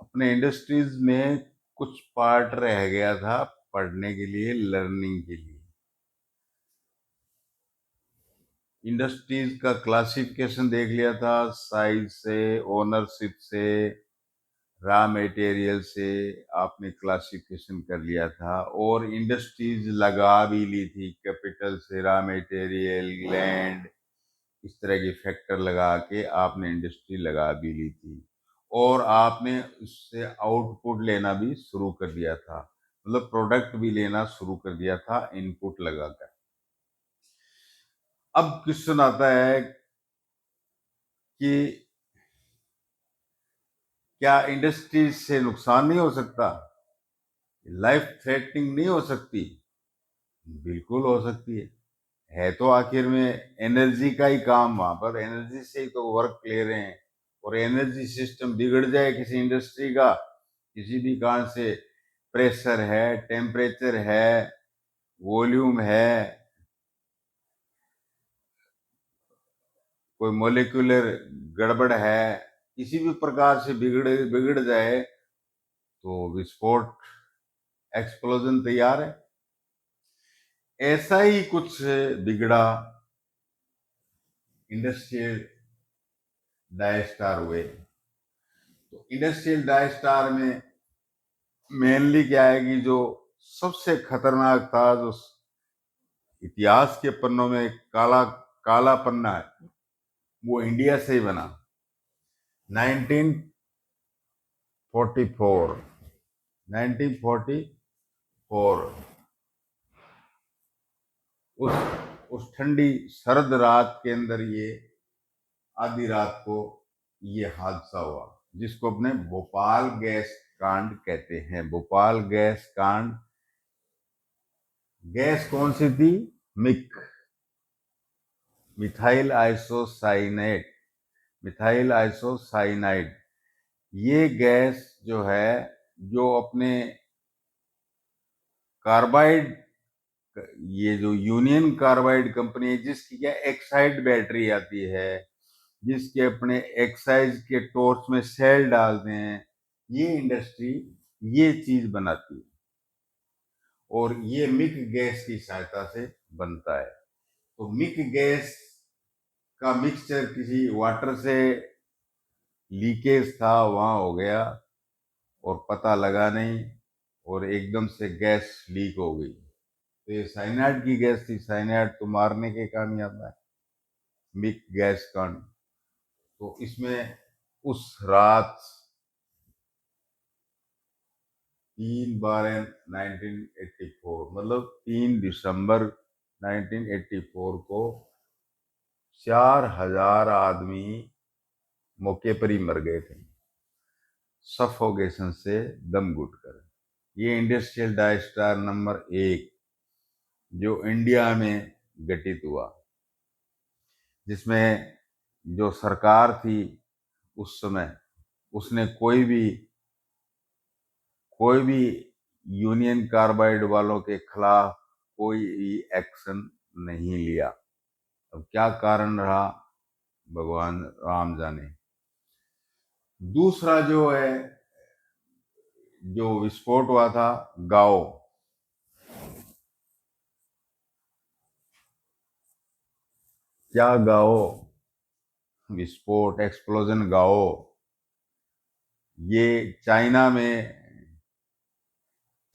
अपने इंडस्ट्रीज में कुछ पार्ट रह गया था पढ़ने के लिए, लर्निंग के लिए। इंडस्ट्रीज का क्लासिफिकेशन देख लिया था, साइज से, ओनरशिप से, रॉ मटेरियल से आपने क्लासिफिकेशन कर लिया था, और इंडस्ट्रीज लगा भी ली थी, कैपिटल से, रॉ मटेरियल, लैंड, इस तरह के फैक्टर लगा के आपने इंडस्ट्री लगा भी ली थी। और आपने उससे आउटपुट लेना भी शुरू कर दिया था, मतलब प्रोडक्ट भी लेना शुरू कर दिया था इनपुट लगाकर। अब क्वेश्चन आता है कि क्या इंडस्ट्रीज से नुकसान नहीं हो सकता, लाइफ थ्रेटनिंग नहीं हो सकती? बिल्कुल हो सकती है तो आखिर में एनर्जी का ही काम, वहां पर एनर्जी से ही तो वर्क ले रहे हैं। और एनर्जी सिस्टम बिगड़ जाए किसी इंडस्ट्री का, किसी भी कारण से, प्रेशर है, टेम्परेचर है, वॉल्यूम है, कोई मोलिकुलर गड़बड़ है, किसी भी प्रकार से बिगड़ जाए तो विस्फोट, एक्सप्लोजन तैयार है। ऐसा ही कुछ बिगड़ा इंडस्ट्रियल डायस्टार हुए। तो इंडस्ट्रियल डायस्टार में मेनली क्या है कि जो सबसे खतरनाक था, जो इतिहास के पन्नों में काला काला पन्ना है, वो इंडिया से ही बना। 1944 1944 उस उस ठंडी शरद रात के अंदर, ये आधी रात को ये हादसा हुआ, जिसको अपने भोपाल गैस कांड कहते हैं। भोपाल गैस कांड। गैस कौन सी थी? MIC, methyl isocyanate, methyl isocyanide. ये गैस जो है, जो अपने कार्बाइड, ये जो यूनियन कार्बाइड कंपनी है, जिसकी क्या एक्साइड बैटरी आती है, जिसके अपने एक्साइज के टॉर्च में सेल डालते हैं, ये इंडस्ट्री ये चीज बनाती है, और ये मिक गैस की सहायता से बनता है। तो मिक गैस का मिक्सचर किसी वाटर से लीकेज था, वहां हो गया और पता लगा नहीं, और एकदम से गैस लीक हो गई। तो ये साइनाइड की गैस थी। साइनाइड तो मारने के काम ही आता है, मिक गैस कांड। तो इसमें उस रात 3/12/1984, मतलब 3 दिसंबर 1984 को 4,000 आदमी मौके पर ही मर गए थे, सफोकेशन से, दम घुटकर। ये इंडस्ट्रियल डायस्टार नंबर 1 जो इंडिया में घटित हुआ, जिसमें जो सरकार थी उस समय, उसने कोई भी यूनियन कार्बाइड वालों के खिलाफ कोई एक्शन नहीं लिया। अब क्या कारण रहा, भगवान राम जाने। दूसरा जो है, जो विस्फोट हुआ था, गाओ, क्या गाओ विस्फोट, एक्सप्लोजन गाओ, ये चाइना में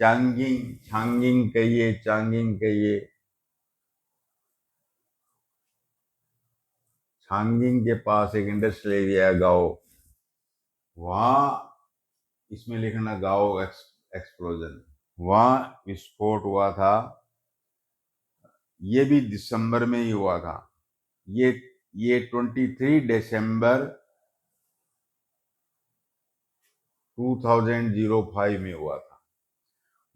चांगिंग छांगिंग कहिए, चांगिंग कहिए, छांगिंग के पास एक इंडस्ट्रियल एरिया है गाओ, वहां, इसमें लिखना गाओ एक्सप्लोजन, वहां विस्फोट हुआ था। ये भी दिसंबर में ही हुआ था। ये ये 23 दिसंबर 2005 में हुआ था।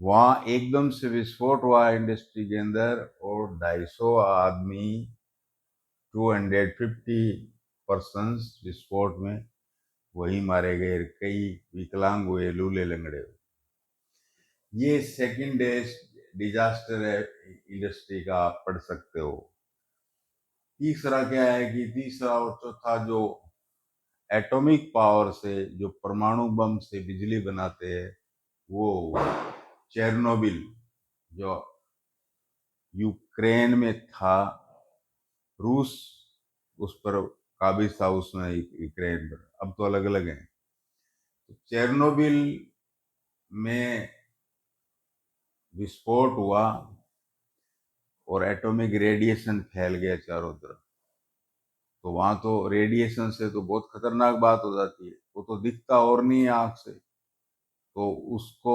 वहां एकदम से विस्फोट हुआ इंडस्ट्री के अंदर, और 250 आदमी, 250 पर्सन विस्फोट में वही मारे गए, कई विकलांग हुए, लूले लंगड़े हुए। ये सेकंड डिजास्टर है इंडस्ट्री का, आप पढ़ सकते हो। तीसरा क्या है कि तीसरा और चौथा जो एटॉमिक पावर से, जो परमाणु बम से बिजली बनाते हैं, वो चेरनोबिल जो यूक्रेन में था, रूस उस पर काबिज था उसमें, यूक्रेन पर, अब तो अलग अलग हैं। तो चेरनोबिल में विस्फोट हुआ और एटॉमिक रेडिएशन फैल गया चारों तरफ। तो वहां तो रेडिएशन से तो बहुत खतरनाक बात हो जाती है, वो तो दिखता और नहीं है आंख से। तो उसको,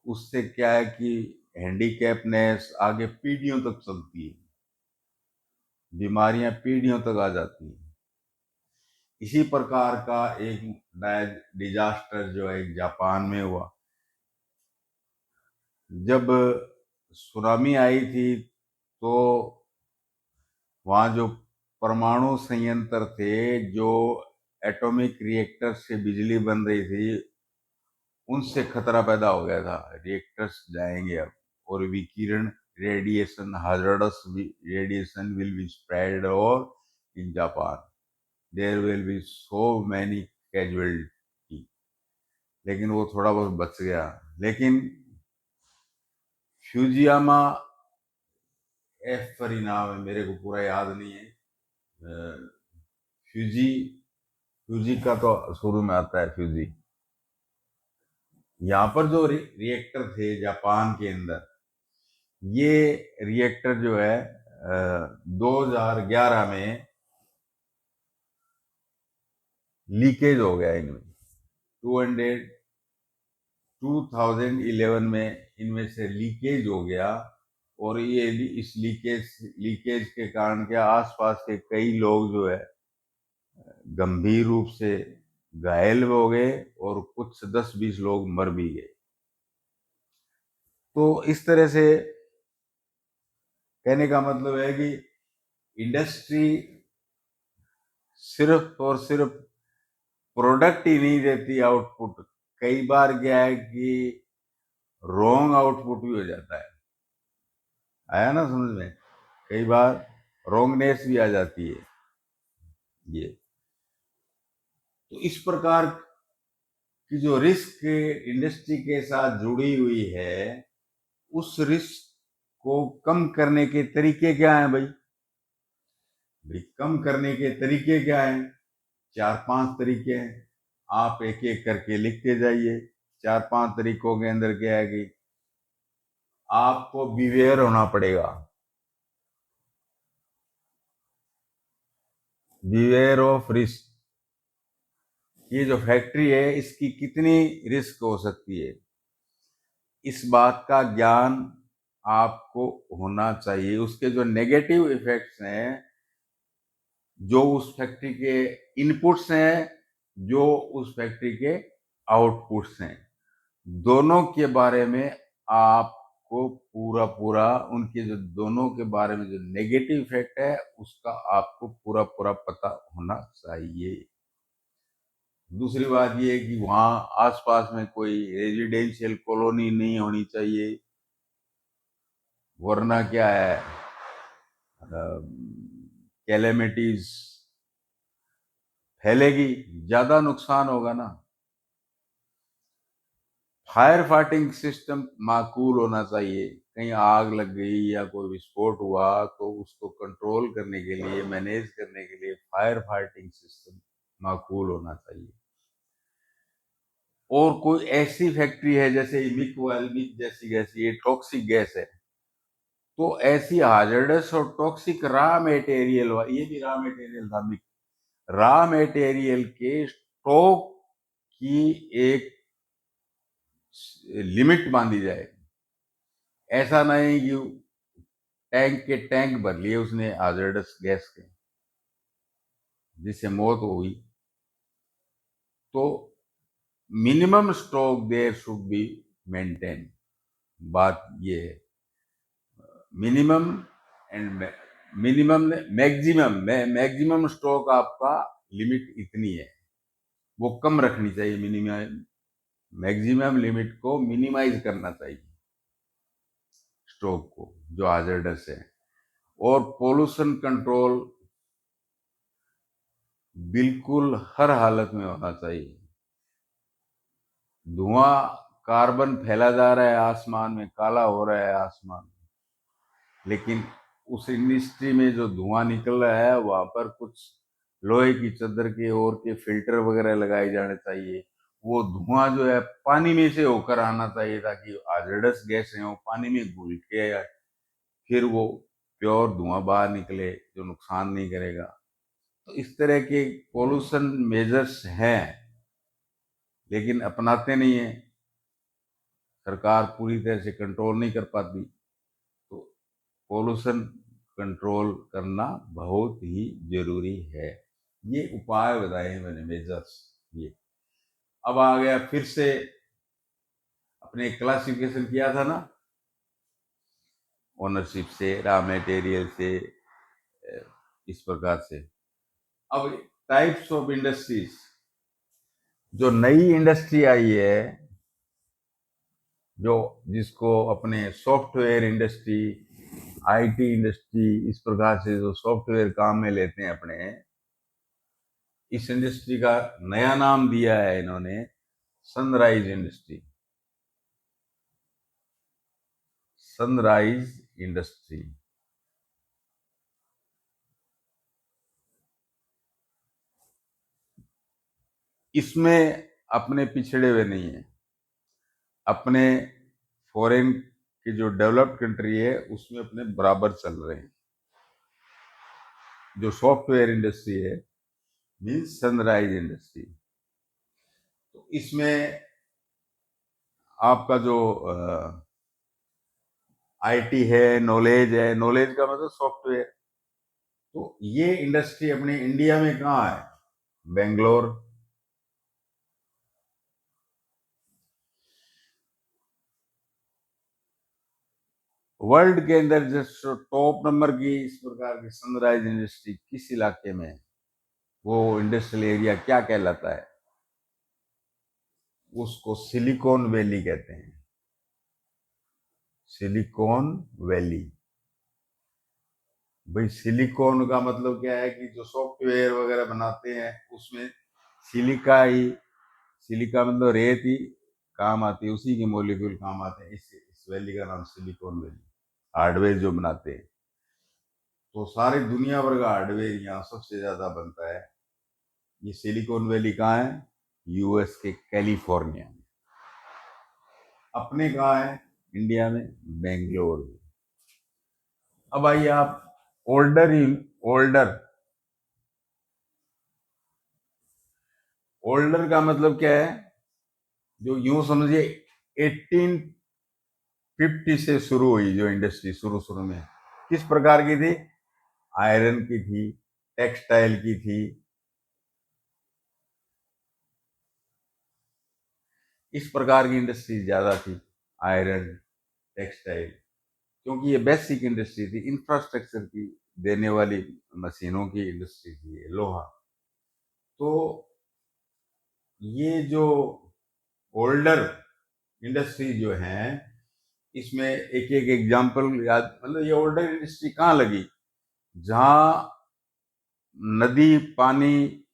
उससे क्या है कि हैंडीकैपनेस आगे पीढ़ियों तक चलती है, बीमारियां पीढ़ियों तक आ जाती हैं। इसी प्रकार का एक डिजास्टर जो है जापान में हुआ। जब सुनामी आई थी तो वहाँ जो परमाणु संयंत्र थे, जो एटॉमिक रिएक्टर से बिजली बन रही थी, उनसे खतरा पैदा हो गया था, रिएक्टर्स जाएंगे अब, और विकिरण radiation, hazardous radiation will be spread और in Japan, there will be so many casualty. लेकिन वो थोड़ा बहुत बच गया। लेकिन फ्यूजियामा, एफ पर ही नाम है, मेरे को पूरा याद नहीं है। फ्यूजी, फ्यूजी का तो शुरू में आता है फ्यूजी। यहाँ पर जो रिएक्टर थे जापान के अंदर, ये रिएक्टर जो है 2011 में लीकेज हो गया इनमें। 2011 में इनमें से लीकेज हो गया, और ये इस लीकेज के कारण क्या, आसपास के कई लोग जो है गंभीर रूप से घायल हो गए, और कुछ 10-20 लोग मर भी गए। तो इस तरह से कहने का मतलब है कि इंडस्ट्री सिर्फ और सिर्फ प्रोडक्ट ही नहीं देती, आउटपुट। कई बार क्या है कि रॉन्ग आउटपुट भी हो जाता है। आया ना समझ में? कई बार रॉन्गनेस भी आ जाती है। ये तो इस प्रकार की जो रिस्क इंडस्ट्री के साथ जुड़ी हुई है, उस रिस्क को कम करने के तरीके क्या हैं भाई? कम करने के तरीके क्या हैं? 4-5 तरीके हैं। आप एक एक करके लिखते जाइए। 4-5 तरीकों के अंदर क्या है कि आपको बिवेयर होना पड़ेगा। Beware of risk. ये जो फैक्ट्री है, इसकी कितनी रिस्क हो सकती है, इस बात का ज्ञान आपको होना चाहिए। उसके जो नेगेटिव इफेक्ट्स हैं, जो उस फैक्ट्री के इनपुट्स हैं, जो उस फैक्ट्री के आउटपुट्स हैं, दोनों के बारे में आपको पूरा पूरा, उनके जो दोनों के बारे में जो नेगेटिव इफेक्ट है, उसका आपको पूरा पूरा पता होना चाहिए। दूसरी बात यह है कि वहाँ आसपास में कोई रेजिडेंशियल कॉलोनी नहीं होनी चाहिए, वरना क्या है, कैलेमिटीज फैलेगी, ज्यादा नुकसान होगा ना। फायर फाइटिंग सिस्टम माकूल होना चाहिए। कहीं आग लग गई या कोई विस्फोट हुआ तो उसको कंट्रोल करने के लिए, मैनेज करने के लिए फायर फाइटिंग सिस्टम माकूल होना चाहिए। और कोई ऐसी फैक्ट्री है जैसे मिक जैसी गैस, ये टॉक्सिक गैस है, तो ऐसी हाजर्डस और टॉक्सिक रॉ मेटेरियल, ये भी रॉ मेटेरियल था, मिक, रॉ मेटेरियल के स्टॉक की एक लिमिट बांधी जाए। ऐसा नहीं कि टैंक के टैंक भर लिए उसने हाजर्डस गैस के, जिससे मौत हो गई। तो minimum stock there should be maintain. बात ये है, minimum and minimum, maximum stock आपका लिमिट इतनी है, वो कम रखनी चाहिए। मिनिमम, मैक्सिमम लिमिट को मिनिमाइज करना चाहिए स्टॉक को, जो हाजर्डस है। और पोल्यूशन कंट्रोल बिल्कुल हर हालत में होना चाहिए। धुआं, कार्बन फैला जा रहा है आसमान में, काला हो रहा है आसमान, लेकिन उस इंडस्ट्री में जो धुआं निकल रहा है वहां पर कुछ लोहे की चद्दर के और के फिल्टर वगैरह लगाए जाने चाहिए। वो धुआं जो है पानी में से होकर आना चाहिए, ताकि हाजरडस गैस है वो पानी में घुल के फिर वो प्योर धुआं बाहर निकले जो नुकसान नहीं करेगा। तो इस तरह के पोल्यूशन मेजर्स हैं, लेकिन अपनाते नहीं है, सरकार पूरी तरह से कंट्रोल नहीं कर पाती। तो पोल्यूशन कंट्रोल करना बहुत ही जरूरी है। ये उपाय बताए हैं मैंने, मेजर्स ये। अब आ गया फिर से, अपने क्लासिफिकेशन किया था ना, ओनरशिप से, रॉ मटेरियल से, इस प्रकार से। अब टाइप्स ऑफ इंडस्ट्रीज, जो नई इंडस्ट्री आई है, जो जिसको अपने सॉफ्टवेयर इंडस्ट्री, आईटी इंडस्ट्री, इस प्रकार से जो सॉफ्टवेयर काम में लेते हैं अपने, इस इंडस्ट्री का नया नाम दिया है इन्होंने सनराइज इंडस्ट्री। Sunrise industry. इसमें अपने पिछड़े हुए नहीं है, अपने फॉरेन की जो डेवलप्ड कंट्री है उसमें अपने बराबर चल रहे हैं। जो सॉफ्टवेयर इंडस्ट्री है मीन्स सनराइज इंडस्ट्री। तो इसमें आपका जो आईटी है, नॉलेज है, नॉलेज का मतलब सॉफ्टवेयर। तो ये इंडस्ट्री अपने इंडिया में कहाँ है? बेंगलोर। वर्ल्ड के अंदर जो टॉप नंबर की इस प्रकार की सनराइज इंडस्ट्री किस इलाके में है? वो इंडस्ट्रियल एरिया क्या कहलाता है? उसको सिलिकॉन वैली कहते हैं। Silicon valley. भाई सिलिकॉन का मतलब क्या है कि जो सॉफ्टवेयर वगैरह बनाते हैं उसमें सिलिका ही, सिलिका मतलब रेत ही काम आती है, उसी के मॉलिक्यूल काम आते हैं। इस वैली का नाम सिलिकॉन वैली। हार्डवेयर जो बनाते हैं, तो सारी दुनिया भर का हार्डवेयर यहाँ सबसे ज्यादा बनता है। ये सिलिकॉन वैली कहाँ है? यूएस के कैलिफोर्निया में। अपने कहाँ है? इंडिया में बेंगलोर में। अब आइए आप ओल्डर ही, ओल्डर, ओल्डर का मतलब क्या है? जो यूं समझिए 1850 से शुरू हुई जो इंडस्ट्री, शुरू शुरू में किस प्रकार की थी? आयरन की थी, टेक्सटाइल की थी। इस प्रकार की इंडस्ट्री ज्यादा थी, आयरन, टेक्सटाइल, क्योंकि ये बेसिक इंडस्ट्री थी, इंफ्रास्ट्रक्चर की देने वाली मशीनों की इंडस्ट्री थी, लोहा। तो ये जो ओल्डर इंडस्ट्री जो है, इसमें एक एक एग्जाम्पल याद, मतलब ये ओल्डर इंडस्ट्री कहाँ लगी? जहां नदी, पानी,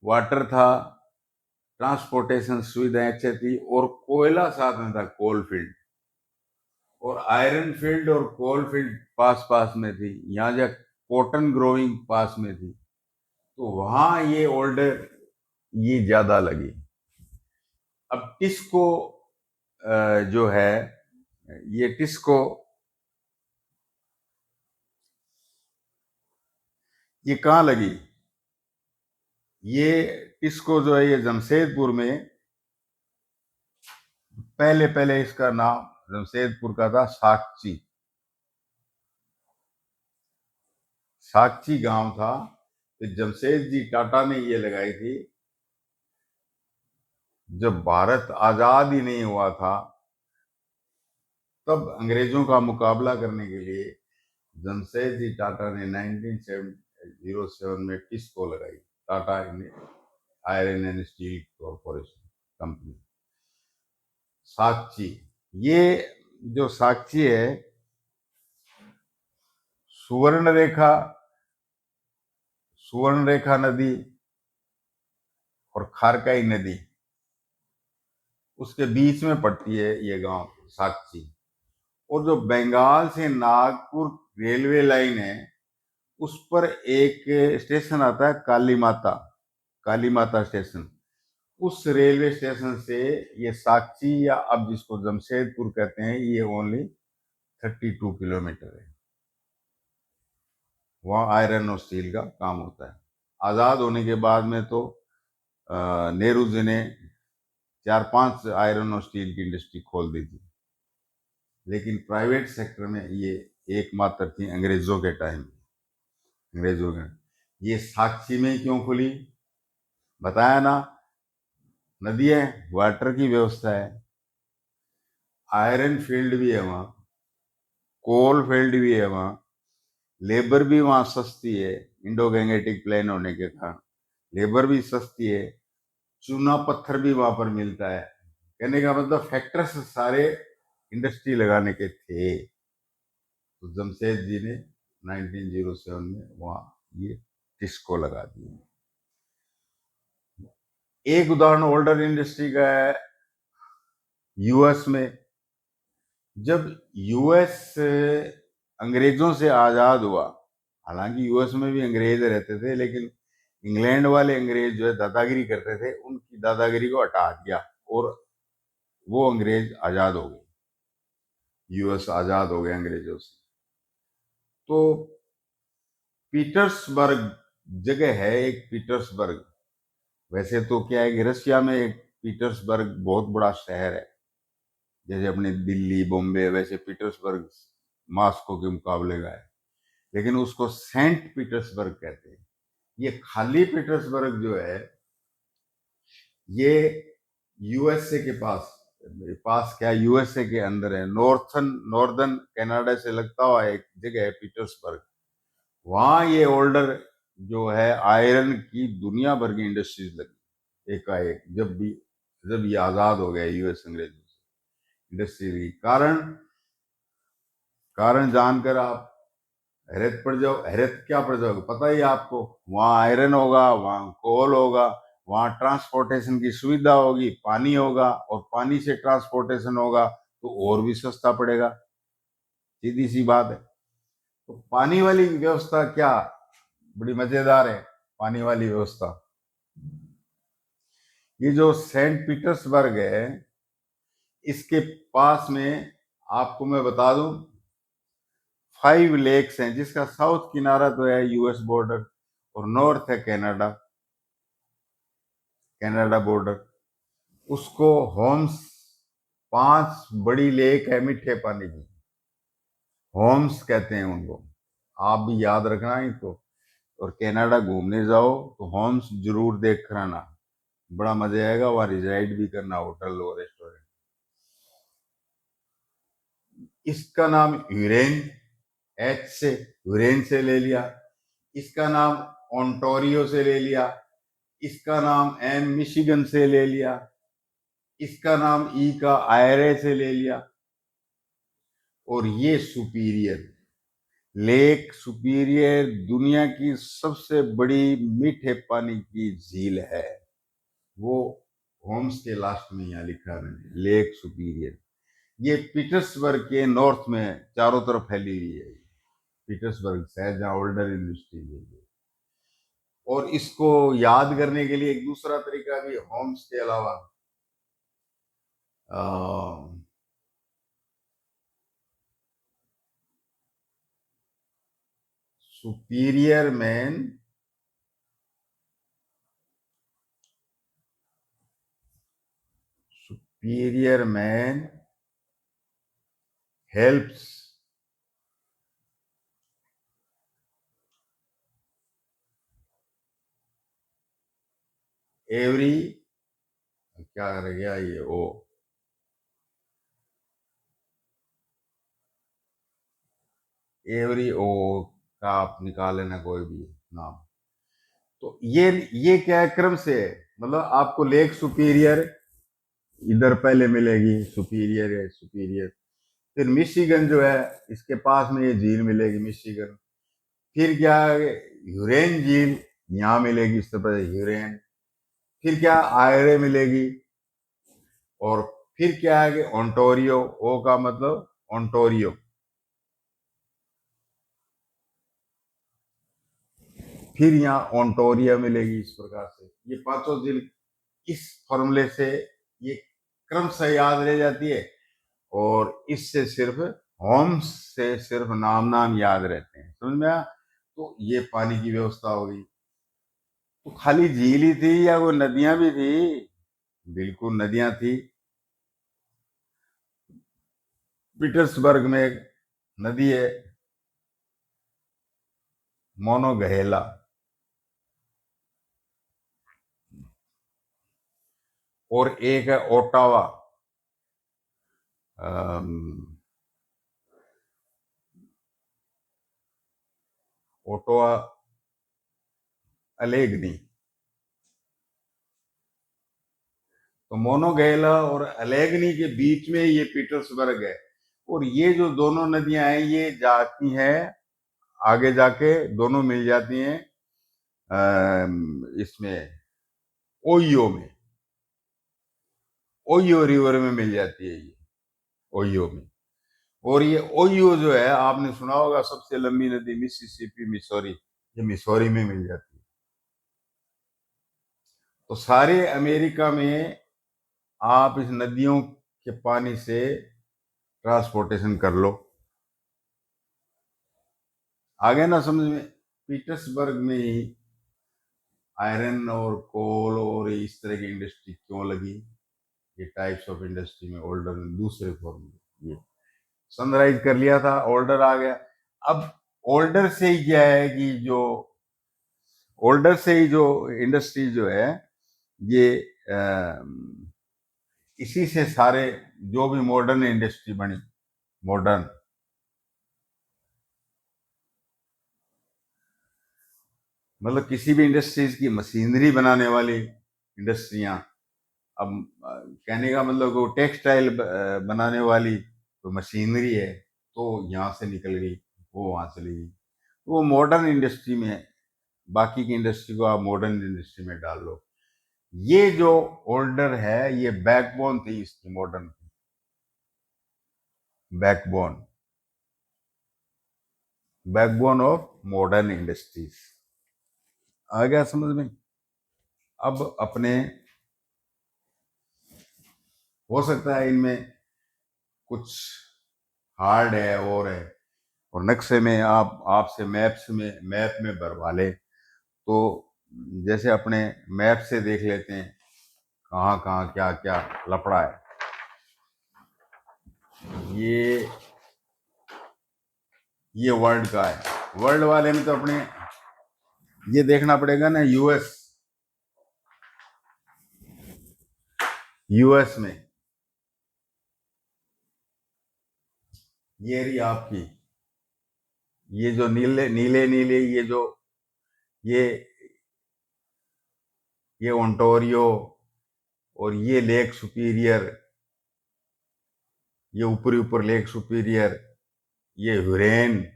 वाटर था, ट्रांसपोर्टेशन सुविधाएं अच्छी थी, और कोयला साथ में था, कोल फील्ड, और आयरन फील्ड और कोल फील्ड पास पास में थी। यहाँ जब कॉटन ग्रोइंग पास में थी, तो वहां ये ओल्डर ये ज्यादा लगी। अब टिस्को जो है, ये टिस्को, ये कहाँ लगी? ये टिस्को जो है ये जमशेदपुर में, पहले पहले इसका नाम जमशेदपुर का था साकची। साकची गांव था, तो जमशेद जी टाटा ने ये लगाई थी। जब भारत आजाद ही नहीं हुआ था, तब अंग्रेजों का मुकाबला करने के लिए जमशेद जी टाटा ने 1907 में टिस्को लगाई, Tata iron and steel corporation company, Sakchi. ये जो साकची है, सुवर्ण रेखा, सुवर्ण रेखा नदी और खारकाई नदी, उसके बीच में पड़ती है ये गांव साक्षी। और जो बंगाल से नागपुर रेलवे लाइन है, उस पर एक स्टेशन आता है काली माता, काली माता स्टेशन। उस रेलवे स्टेशन से ये साक्षी, या अब जिसको जमशेदपुर कहते हैं, ये ओनली 32 किलोमीटर है। वहाँ आयरन और स्टील का काम होता है। आज़ाद होने के बाद में तो नेहरू जी ने 4-5 आयरन और स्टील की इंडस्ट्री खोल दी थी, लेकिन प्राइवेट सेक्टर में ये एकमात्र थी अंग्रेजों के टाइम। अंग्रेजों के ये साक्षी में क्यों खुली, बताया ना, नदी है, वाटर की व्यवस्था है, आयरन फील्ड भी है वहाँ, कोल फील्ड भी है वहाँ, लेबर भी वहाँ सस्ती है, इंडो गैंगेटिक प्लेन होने के कारण लेबर भी सस्ती है, चूना पत्थर भी वहां पर मिलता है। कहने का मतलब फैक्टर्स सारे इंडस्ट्री लगाने के थे। तो जमशेद जी ने 1907 में वहां ये टिस्को लगा दिए। एक उदाहरण ओल्डर इंडस्ट्री का है यूएस में। जब यूएस अंग्रेजों से आजाद हुआ, हालांकि यूएस में भी अंग्रेज रहते थे, लेकिन इंग्लैंड वाले अंग्रेज जो है दादागिरी करते थे, उनकी दादागिरी को हटा दिया और वो अंग्रेज आजाद हो गए, यूएस आजाद हो गए अंग्रेजों से। तो पीटर्सबर्ग जगह है एक, पीटर्सबर्ग। वैसे तो क्या है कि रशिया में एक पीटर्सबर्ग बहुत बड़ा शहर है, जैसे अपने दिल्ली बॉम्बे, वैसे पीटर्सबर्ग मॉस्को के मुकाबले का है, लेकिन उसको सेंट पीटर्सबर्ग कहते हैं। ये खाली पीटर्सबर्ग जो है, ये यूएसए के पास क्या, यूएसए के अंदर है, नॉर्दर्न कनाडा से लगता हुआ एक जगह है पीटर्सबर्ग। वहां ये ओल्डर जो है आयरन की दुनिया भर की इंडस्ट्रीज लगी एकाएक, जब ये आजाद हो गया यूएस अंग्रेजों से। इंडस्ट्री की कारण जानकर आप हैरत पड़ जाओ, हैरत क्या पड़ जाओगे, पता ही आपको। वहाँ आयरन होगा, वहाँ कोल होगा, वहाँ ट्रांसपोर्टेशन की सुविधा होगी, पानी होगा, और पानी से ट्रांसपोर्टेशन होगा तो और भी सस्ता पड़ेगा, सीधी सी बात है। तो पानी वाली व्यवस्था क्या बड़ी मजेदार है, पानी वाली व्यवस्था। ये जो सेंट पीटर्सबर्ग है, इसके पास में आपको मैं बता दूं 5 लेक्स हैं, जिसका साउथ किनारा तो है यूएस बॉर्डर और नॉर्थ है कनाडा, कनाडा बॉर्डर। उसको होम्स, 5 बड़ी लेक है मीठे पानी की, होम्स कहते हैं उनको, आप भी याद रखना ही तो। और कनाडा घूमने जाओ तो होम्स जरूर देख कर आना, बड़ा मजा आएगा, वहां रिजाइड भी करना, होटल और रेस्टोरेंट। इसका नाम यूरेन, एच से, यूरेन से ले लिया। इसका नाम ओंटोरियो से ले लिया। इसका नाम एम मिशिगन से ले लिया। इसका नाम ई का आयरे से ले लिया। और ये सुपीरियर लेक, सुपीरियर दुनिया की सबसे बड़ी मीठे पानी की झील है। वो होम्स के लास्ट में यहाँ लिखा है लेक सुपीरियर। ये पीटर्सबर्ग के नॉर्थ में चारों तरफ फैली हुई है, पीटर्सबर्ग शहर जहाँ ओल्डर इंडस्ट्री है। और इसको याद करने के लिए एक दूसरा तरीका भी, होम्स के अलावा superior man superior man helps every, क्या रह गया ये, ओ एवरी, ओ का आप निकाल लेना कोई भी नाम। तो ये क्या है, क्रम से है, मतलब आपको लेक सुपीरियर इधर पहले मिलेगी, सुपीरियर है, सुपीरियर। फिर मिशिगन जो है, इसके पास में ये झील मिलेगी मिशिगन। फिर क्या है, यूरेन झील यहाँ मिलेगी, इससे पहले यूरेन। फिर क्या, आयरे मिलेगी, और फिर क्या है कि ओंटोरियो, ओ का मतलब ओंटोरियो, फिर यहाँ ओंटोरिया मिलेगी। इस प्रकार से ये पांचों जिले इस फॉर्मूले से ये क्रमशः याद रह जाती है, और इससे सिर्फ होम्स से सिर्फ नाम नाम याद रहते हैं। समझ में आया? तो ये पानी की व्यवस्था हो गई। तो खाली झील ही थी या वो नदियां भी थी? बिल्कुल नदियां थी। पीटर्सबर्ग में एक नदी है, मोनोगहेला, और एक है ओटावा, ओटावा अलेग्नी। तो मोनोगेला और अलेग्नी के बीच में ये पीटर्सबर्ग है। और ये जो दोनों नदियां हैं ये जाती हैं आगे जाके, दोनों मिल जाती हैं इसमें ओयो में, ओयो रिवर में मिल जाती है ये, ओयो में। और ये ओयो जो है, आपने सुना होगा सबसे लंबी नदी मिसिसिपी, मिसौरी, ये मिसौरी में मिल जाती है। तो सारे अमेरिका में आप इस नदियों के पानी से ट्रांसपोर्टेशन कर लो। आ गया ना समझ में? पीटर्सबर्ग में ही आयरन और कोल और इस तरह की इंडस्ट्री क्यों लगी, ये टाइप्स ऑफ इंडस्ट्री में ओल्डर ने दूसरे फॉर्मूले ये समराइज कर लिया था, ओल्डर आ गया। अब ओल्डर से ही क्या है कि जो ओल्डर से ही जो इंडस्ट्री जो है ये इसी से सारे जो भी मॉडर्न इंडस्ट्री बनी, मॉडर्न, मतलब किसी भी इंडस्ट्रीज की मशीनरी बनाने वाली इंडस्ट्रियां, अब कहने का मतलब वो टेक्सटाइल बनाने वाली तो मशीनरी है, तो यहाँ से निकल गई, वो वहां चली गई, तो वो मॉडर्न इंडस्ट्री में है। बाकी की इंडस्ट्री को आप मॉडर्न इंडस्ट्री में डाल लो। ये जो ओल्डर है ये बैकबोन थी इसकी, modern backbone, backbone of modern industries. आ गया समझ में? अब अपने हो सकता है इनमें कुछ हार्ड है और है, और नक्शे में आप आपसे मैप में भरवा ले, तो जैसे अपने मैप से देख लेते हैं कहाँ कहाँ क्या क्या लफड़ा है। ये ये वर्ल्ड का है। वर्ल्ड वाले में तो अपने ये देखना पड़ेगा ना, यूएस में ये रही आपकी, ये जो नीले नीले नीले ये ये ओंटोरियो, और ये लेक सुपीरियर, ये ऊपरी ऊपर लेक सुपीरियर, ये हुरेन,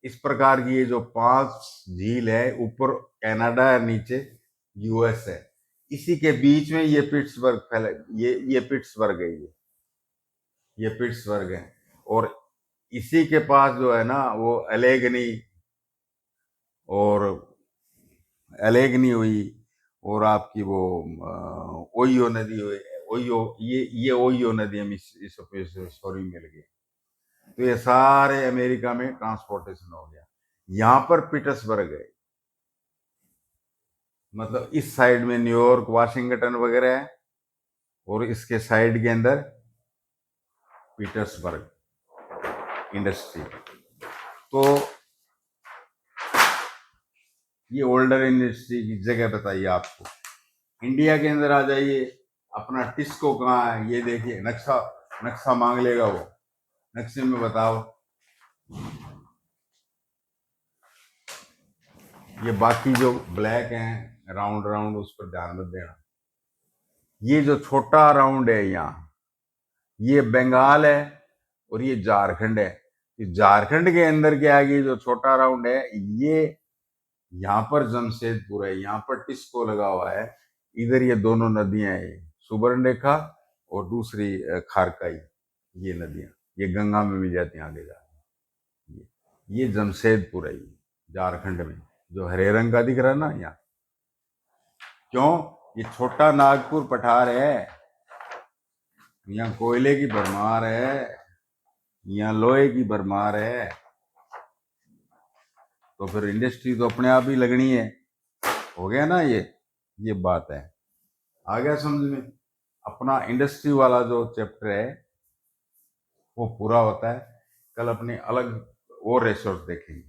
इस प्रकार की ये जो 5 झील है, ऊपर कनाडा है, नीचे यूएस है, इसी के बीच में ये पिट्सबर्ग फैले, ये पिट्सबर्ग है, ये पिट्सबर्ग है। और इसी के पास जो है ना वो एलेगनी, और एलेगनी हुई, और आपकी वो ओयो नदी हुई, ओयो, ये ओयो नदी हम इस सॉरी मिल गई। तो ये सारे अमेरिका में ट्रांसपोर्टेशन हो गया। यहाँ पर पीटर्सबर्ग है, मतलब इस साइड में न्यूयॉर्क, वाशिंगटन वगैरह है, और इसके साइड के अंदर पीटर्सबर्ग इंडस्ट्री। तो ये ओल्डर इंडस्ट्री की जगह बताइए आपको। इंडिया के अंदर आ जाइए, अपना टिस्को कहाँ है ये देखिए, नक्शा नक्शा मांग लेगा वो, नक्शे में बताओ। ये बाकी जो ब्लैक हैं राउंड राउंड, उस पर ध्यान मत देना। ये जो छोटा राउंड है यहाँ, ये बंगाल है, और ये झारखंड है। झारखंड के अंदर क्या है, जो छोटा राउंड है ये, यहाँ पर जमशेदपुर है, यहाँ पर टिस्को लगा हुआ है, इधर ये दोनों नदियां है, सुवर्णरेखा और दूसरी खारकाई, ये नदियां, ये गंगा में मिल जाती हैं आगे जा। ये जमशेदपुर है, ये झारखंड में, जो हरे रंग का दिख रहा है ना यहाँ। क्यों? ये छोटा नागपुर पठार है, यहाँ कोयले की भरमार है, यहाँ लोहे की भरमार है, तो फिर इंडस्ट्री तो अपने आप ही लगनी है। हो गया ना ये बात है। आ गया समझ में? अपना इंडस्ट्री वाला जो चैप्टर है वो पूरा होता है। कल अपने अलग और रिसोर्स देखेंगे।